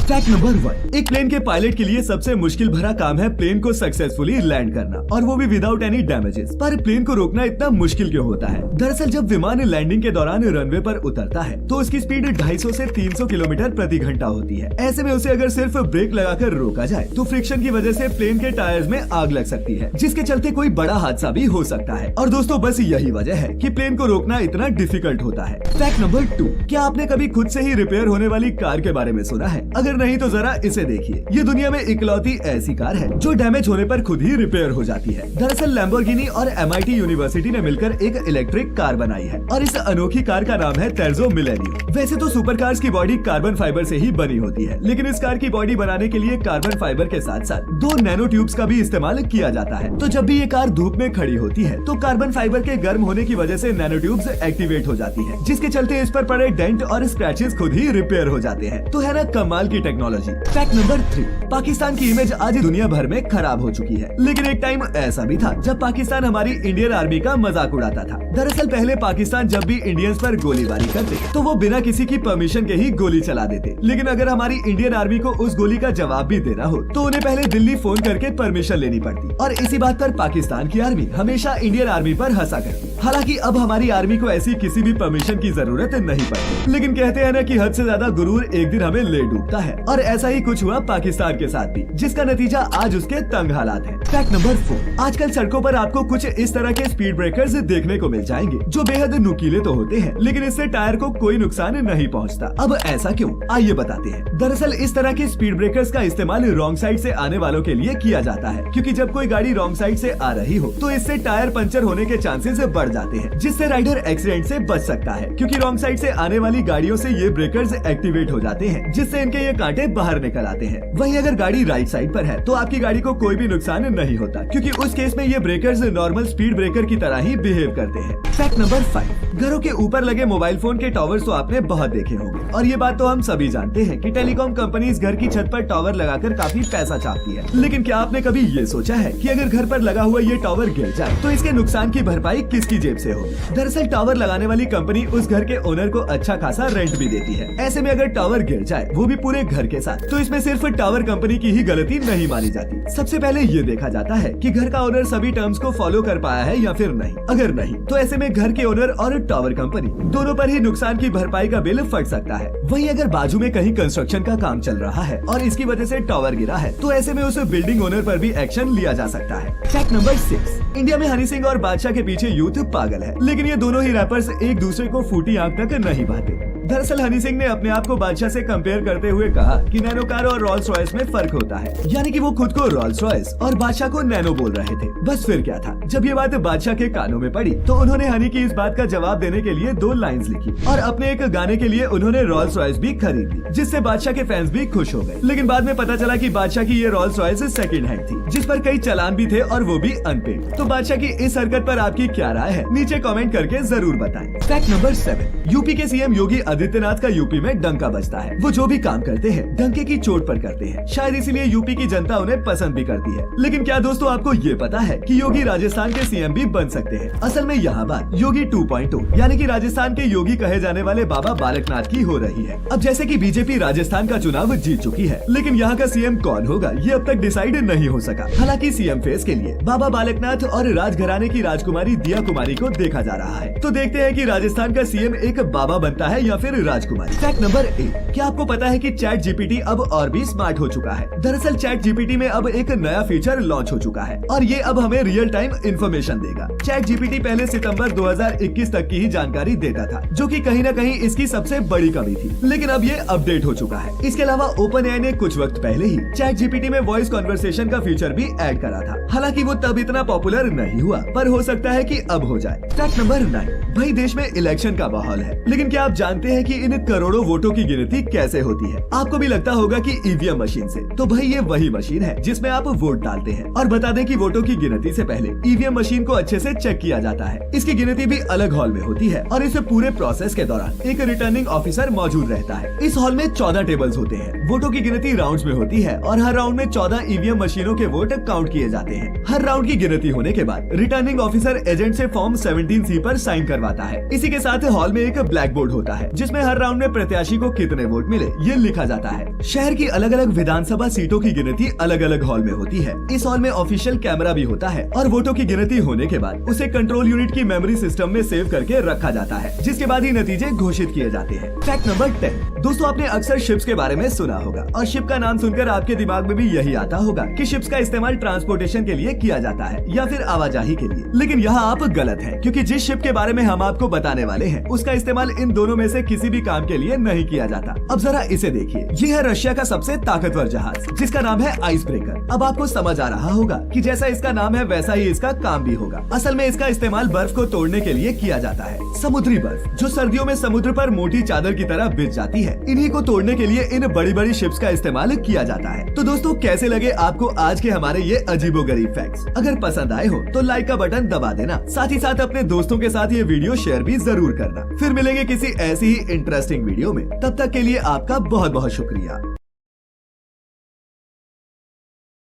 Fact number 1, एक plane के pilot के लिए सबसे मुश्किल भरा काम है प्लेन को सक्सेसफुली लैंड करना, और वो भी विदाउट एनी डैमेजेस। पर प्लेन को रोकना इतना मुश्किल क्यों होता है? दरअसल जब विमान लैंडिंग के दौरान रनवे पर उतरता है तो उसकी स्पीड 250 से 300 किलोमीटर प्रति घंटा होती है। ऐसे में उसे अगर सिर्फ ब्रेक लगाकर रोका जाए तो फ्रिक्शन की वजह से प्लेन के टायर्स में आग लग सकती है, जिसके चलते कोई बड़ा हादसा भी हो सकता है। और दोस्तों बस यही वजह है कि प्लेन को रोकना इतना डिफिकल्ट होता है। फैक्ट नंबर 2, क्या आपने कभी खुद से ही रिपेयर होने वाली कार के बारे में सुना है? अगर नहीं तो जरा इसे देखिए। ये दुनिया में इकलौती ऐसी कार है जो डैमेज होने पर खुद ही रिपेयर हो जाती है। दरअसल लैम्बोर्गिनी और MIT यूनिवर्सिटी ने मिलकर एक इलेक्ट्रिक कार बनाई है और इस अनोखी कार का नाम है तेर्जो मिलेनियो। वैसे तो सुपर कार्स की बॉडी कार्बन फाइबर से ही बनी होती है, लेकिन इस कार की बॉडी बनाने के लिए कार्बन फाइबर के साथ साथ 2 नैनो ट्यूब्स का भी इस्तेमाल किया जाता है। तो जब भी ये कार धूप में खड़ी होती है तो कार्बन फाइबर के गर्म होने की वजह से नैनो ट्यूब्स एक्टिवेट हो जाती है, जिसके चलते इस पर पड़े डेंट और स्क्रैचेस खुद ही रिपेयर हो जाते हैं। तो है ना कमाल की टेक्नोलॉजी। फैक्ट नंबर 3, पाकिस्तान की इमेज आज दुनिया भर में खराब हो चुकी है, लेकिन एक टाइम ऐसा भी था जब पाकिस्तान हमारी इंडियन आर्मी का मजाक उड़ाता था। दरअसल पहले पाकिस्तान जब भी इंडियंस पर गोलीबारी करते तो वो बिना किसी की परमिशन के ही गोली चला देते, लेकिन अगर हमारी इंडियन आर्मी को उस गोली का जवाब भी देना हो तो उन्हें पहले दिल्ली फोन करके परमिशन लेनी पड़ती, और इसी बात पर पाकिस्तान की आर्मी हमेशा इंडियन आर्मी पर हंसा करती। हालांकि अब हमारी आर्मी को ऐसी किसी भी परमिशन की जरूरत नहीं पड़ती, लेकिन कहते हैं ना कि हद से ज्यादा गुरूर एक दिन हमें ले डूबता है, और ऐसा ही कुछ हुआ पाकिस्तान के साथ भी, जिसका नतीजा आज उसके तंग हालात हैं। फैक्ट नंबर 4, आजकल सड़कों पर आपको कुछ इस तरह के स्पीड ब्रेकर्स देखने को मिल जाएंगे जो बेहद नुकीले तो होते हैं, लेकिन इससे टायर को कोई नुकसान नहीं पहुंचता। अब ऐसा क्यों, आइए बताते हैं। दरअसल इस तरह के स्पीड ब्रेकर्स का इस्तेमाल रॉन्ग साइड से आने वालों के लिए किया जाता है, क्योंकि जब कोई गाड़ी रॉन्ग साइड से आ रही हो तो इससे टायर पंचर होने के चांसेस बढ़ जाते हैं, जिससे राइडर एक्सीडेंट से बच सकता है, क्योंकि रॉन्ग साइड से आने वाली गाड़ियों से ये ब्रेकर्स एक्टिवेट हो जाते हैं, जिससे इनके ये कांटे बाहर निकल आते हैं। वहीं अगर गाड़ी राइट साइड पर है तो आपकी गाड़ी को कोई भी नुकसान नहीं होता, क्योंकि उस केस में ये ब्रेकर्स नॉर्मल स्पीड ब्रेकर की तरह ही बिहेव करते हैं। फैक्ट नंबर 5, घरों के ऊपर लगे मोबाइल फोन के टावर्स तो आपने बहुत देखे होंगे, और ये बात तो हम सभी जानते हैं कि टेलीकॉम कंपनीज घर की छत पर टावर लगाकर काफी पैसा छापती है। लेकिन क्या आपने कभी ये सोचा है कि अगर घर पर लगा हुआ ये टावर गिर जाए तो इसके नुकसान की भरपाई किसकी जेब से होगी? दरअसल टावर लगाने वाली कंपनी उस घर के ओनर को अच्छा खासा रेंट भी देती है। ऐसे में अगर टावर गिर जाए, वो भी पूरे घर के साथ, तो इसमें सिर्फ टावर कंपनी की ही गलती नहीं मानी जाती। सबसे पहले ये देखा जाता है कि घर का ओनर सभी टर्म्स को फॉलो कर पाया है या फिर नहीं। अगर नहीं तो ऐसे में घर के ओनर और टावर कंपनी दोनों पर ही नुकसान की भरपाई का बिल फट सकता है। वहीं अगर बाजू में कहीं कंस्ट्रक्शन का काम चल रहा है और इसकी वजह से टावर गिरा है तो ऐसे में उस बिल्डिंग ओनर पर भी एक्शन लिया जा सकता है। फैक्ट नंबर 6, इंडिया में हनी सिंह और बादशाह के पीछे यूथ पागल है, लेकिन ये दोनों ही रैपर्स एक दूसरे को फूटी आंख तक नहीं पाते। दरअसल हनी सिंह ने अपने आप को बादशाह से कंपेयर करते हुए कहा कि नैनो कार और रोल्स रॉयस में फर्क होता है, यानी कि वो खुद को रोल्स रॉयस और बादशाह को नैनो बोल रहे थे। बस फिर क्या था, जब ये बात बादशाह के कानों में पड़ी तो उन्होंने हनी की इस बात का जवाब देने के लिए 2 लाइंस लिखी, और अपने एक गाने के लिए उन्होंने रोल्स रॉयस भी खरीद ली, जिससे बादशाह के फैंस भी खुश हो गए। लेकिन बाद में पता चला कि बादशाह की ये रोल्स रॉयस सेकंड हैंड थी, जिस पर कई चालान भी थे और वो भी अनपेड। तो बादशाह की इस हरकत पर आपकी क्या राय है, नीचे कमेंट करके जरूर बताएं। फैक्ट नंबर 7, यूपी के सीएम योगी आदित्यनाथ का यूपी में डंका बजता है। वो जो भी काम करते हैं डंके की चोट पर करते हैं, शायद इसीलिए यूपी की जनता उन्हें पसंद भी करती है। लेकिन क्या दोस्तों आपको ये पता है कि योगी राजस्थान के सीएम भी बन सकते हैं? असल में यहाँ बात योगी 2.0 यानी कि राजस्थान के योगी कहे जाने वाले बाबा बालकनाथ की हो रही है। अब जैसे कि बीजेपी राजस्थान का चुनाव जीत चुकी है, लेकिन यहाँ का सीएम कौन होगा ये अब तक डिसाइड नहीं हो सका। हालांकि सीएम फेस के लिए बाबा बालकनाथ और राजघराने की राजकुमारी दिया कुमारी को देखा जा रहा है। तो देखते हैं कि राजस्थान का सीएम एक बाबा बनता है या फिर राजकुमारी। फैक्ट नंबर 8, क्या आपको पता है कि चैट जीपीटी अब और भी स्मार्ट हो चुका है? दरअसल चैट जीपीटी में अब एक नया फीचर लॉन्च हो चुका है और ये अब हमें रियल टाइम इन्फॉर्मेशन देगा। चैट जीपीटी पहले सितंबर 2021 तक की ही जानकारी देता था, जो कि कहीं न कहीं इसकी सबसे बड़ी कमी थी, लेकिन अब ये अपडेट हो चुका है। इसके अलावा ओपनएआई ने कुछ वक्त पहले ही चैट जीपीटी में वॉइस कॉन्वर्सेशन का फीचर भी ऐड करा था। हालांकि वो तब इतना पॉपुलर नहीं हुआ, पर हो सकता है कि अब हो जाए। फैक्ट नंबर 9, भाई देश में इलेक्शन का माहौल है, लेकिन क्या आप जानते हैं कि इन करोड़ों वोटों की गिनती कैसे होती है? आपको भी लगता होगा कि ईवीएम मशीन से, तो भाई ये वही मशीन है जिसमें आप वोट डालते हैं। और बता दें कि वोटों की गिनती से पहले ईवीएम मशीन को अच्छे से चेक किया जाता है। इसकी गिनती भी अलग हॉल में होती है और इस पूरे प्रोसेस के दौरान एक रिटर्निंग ऑफिसर मौजूद रहता है। इस हॉल में 14 टेबल्स होते हैं। वोटों की गिनती राउंड्स में होती है और हर राउंड में 14 ईवीएम मशीनों के वोट काउंट किए जाते हैं। हर राउंड की गिनती होने के बाद रिटर्निंग ऑफिसर एजेंट से फॉर्म 17C पर साइन करवाता है। इसी के साथ हॉल में एक ब्लैक बोर्ड होता है जिसमें हर राउंड में प्रत्याशी को कितने वोट मिले ये लिखा जाता है। शहर की अलग अलग विधानसभा सीटों की गिनती अलग अलग हॉल में होती है। इस हॉल में ऑफिशियल कैमरा भी होता है और वोटों की गिनती होने के बाद उसे कंट्रोल यूनिट की मेमोरी सिस्टम में सेव करके रखा जाता है, जिसके बाद ही नतीजे घोषित किए जाते हैं। Fact number 10। दोस्तों, आपने अक्सर शिप्स के बारे में सुना होगा और शिप का नाम सुनकर आपके दिमाग में भी यही आता होगा कि शिप्स का इस्तेमाल ट्रांसपोर्टेशन के लिए किया जाता है या फिर आवाजाही के लिए। लेकिन यहाँ आप गलत हैं, क्योंकि जिस शिप के बारे में हम आपको बताने वाले हैं उसका इस्तेमाल इन दोनों में से किसी भी काम के लिए नहीं किया जाता। अब जरा इसे देखिए, ये है रशिया का सबसे ताकतवर जहाज जिसका नाम है आइस ब्रेकर। अब आपको समझ आ रहा होगा कि जैसा इसका नाम है वैसा ही इसका काम भी होगा। असल में इसका इस्तेमाल बर्फ को तोड़ने के लिए किया जाता है। समुद्री बर्फ जो सर्दियों में समुद्र पर मोटी चादर की तरह बिछ जाती है, इन्हीं को तोड़ने के लिए इन बड़ी बड़ी शिप्स का इस्तेमाल किया जाता है। तो दोस्तों, कैसे लगे आपको आज के हमारे ये अजीबोगरीब फैक्ट्स? अगर पसंद आए हो तो लाइक का बटन दबा देना, साथ ही साथ अपने दोस्तों के साथ ये वीडियो शेयर भी जरूर करना। फिर मिलेंगे किसी ऐसी ही इंटरेस्टिंग वीडियो में, तब तक के लिए आपका बहुत बहुत शुक्रिया।